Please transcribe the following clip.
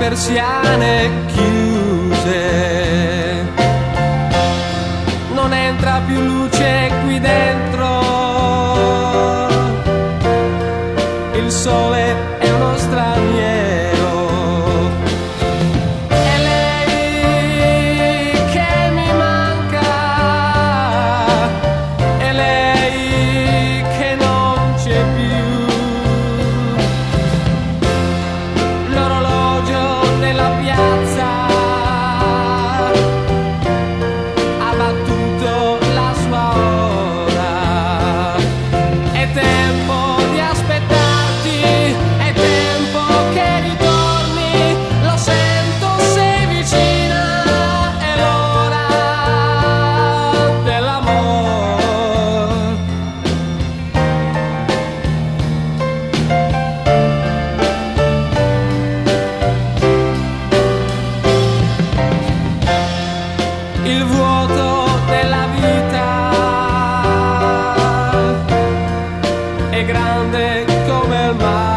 persiane chiuse, non entra più luce qui dentro, il sole è uno straniero. È lei che mi manca, è lei che non c'è più. L'orologio della piazza ha battuto la sua ora. È tempo di aspettarti, è tempo che ritorni, lo sento, sei vicina, è l'ora dell'amor. Il vuoto della vita è grande come il mare.